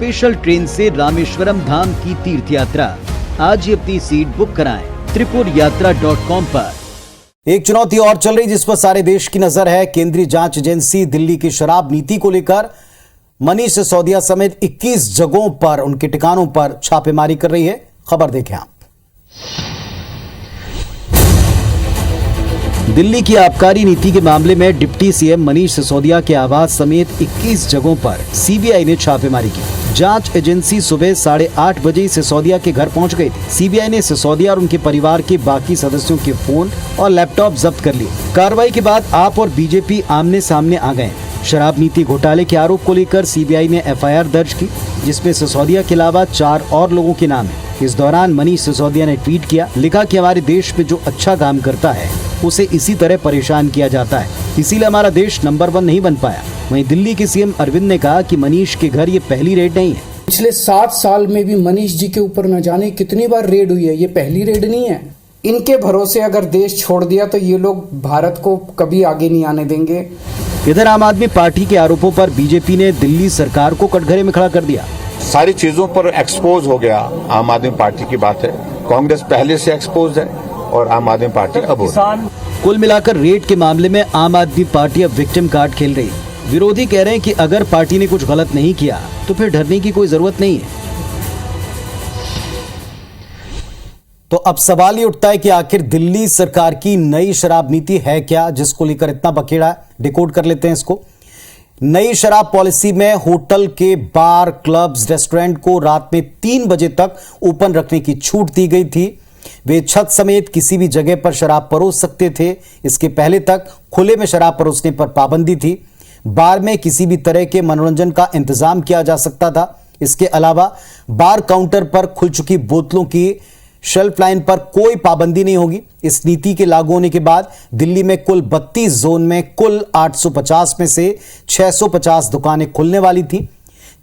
Special train से रामेश्वरम धाम की तीर्थ यात्रा। आज ही अपनी सीट बुक कराएं tripurayatra.com पर। एक चुनौती और चल रही जिस पर सारे देश की नजर है। केंद्रीय जांच एजेंसी दिल्ली की शराब नीति को लेकर मनीष सिसोदिया समेत 21 जगहों पर उनके ठिकानों पर छापेमारी कर रही है। खबर देखें आप। दिल्ली की आबकारी नीति के मामले में डिप्टी सीएम मनीष सिसोदिया के आवास समेत 21 जगहों पर सीबीआई ने छापेमारी की। जांच एजेंसी सुबह 8:30 बजे सिसोदिया के घर पहुंच गई थी। सीबीआई ने सिसोदिया और उनके परिवार के बाकी सदस्यों के फोन और लैपटॉप जब्त कर लिए। कार्रवाई के बाद आप और बीजेपी आमने सामने आ गए। शराब नीति घोटाले के आरोप को लेकर सीबीआई ने एफआईआर दर्ज की, जिसमें सिसोदिया के अलावा 4 और लोगों के नाम है। इस दौरान मनीष सिसोदिया ने ट्वीट किया, लिखा कि हमारे देश में जो अच्छा काम करता है उसे इसी तरह परेशान किया जाता है, इसीलिए हमारा देश नंबर 1 नहीं बन पाया। वहीं दिल्ली के सीएम अरविंद ने कहा कि मनीष के घर ये पहली रेड नहीं है। पिछले 7 साल में भी मनीष जी के ऊपर न जाने कितनी बार रेड हुई है, ये पहली रेड नहीं है। इनके भरोसे अगर देश छोड़ दिया तो ये लोग भारत को कभी आगे नहीं आने देंगे। इधर आम आदमी पार्टी के आरोपों पर बीजेपी ने दिल्ली सरकार को कटघरे में खड़ा कर दिया। सारी चीजों पर एक्सपोज हो गया आम आदमी पार्टी की बात है। कांग्रेस पहले से एक्सपोज है और आम आदमी पार्टी अब हो रही है। कुल मिलाकर रेड के मामले में आम आदमी पार्टी अब विक्टिम कार्ड खेल रही है। विरोधी कह रहे हैं कि अगर पार्टी ने कुछ गलत नहीं किया तो फिर डरने की कोई जरूरत नहीं है। तो अब सवाल ये उठता है कि आखिर दिल्ली सरकार की नई शराब नीति है क्या, जिसको लेकर इतना बखेड़ा है। डिकोड कर लेते हैं इसको। नई शराब पॉलिसी में होटल के बार, क्लब्स, रेस्टोरेंट को रात में 3 बजे तक ओपन रखने की छूट दी गई थी। वे छत समेत किसी भी जगह पर शराब परोस सकते थे। इसके पहले तक खुले में शराब परोसने पर पाबंदी थी। बार में किसी भी तरह के मनोरंजन का इंतजाम किया जा सकता था। इसके अलावा बार काउंटर पर खुल चुकी बोतलों की शेल्फ लाइन पर कोई पाबंदी नहीं होगी। इस नीति के लागू होने के बाद दिल्ली में कुल 32 जोन में कुल 850 में से 650 दुकानें खुलने वाली थी।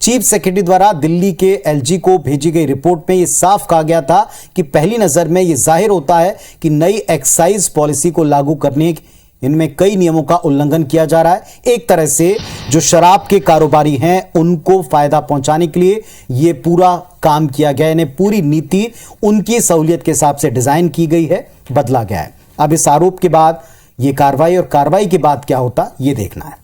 चीफ सेक्रेटरी द्वारा दिल्ली के एलजी को भेजी गई रिपोर्ट में यह साफ कहा गया था कि पहली नजर में यह जाहिर होता है कि नई एक्साइज पॉलिसी को लागू करने इनमें कई नियमों का उल्लंघन किया जा रहा है। एक तरह से जो शराब के कारोबारी हैं उनको फायदा पहुंचाने के लिए यह पूरा काम किया गया है। पूरी नीति उनकी सहूलियत के हिसाब से डिजाइन की गई है, बदला गया है। अब इस आरोप के बाद यह कार्रवाई और कार्रवाई के बाद क्या होता, यह देखना है।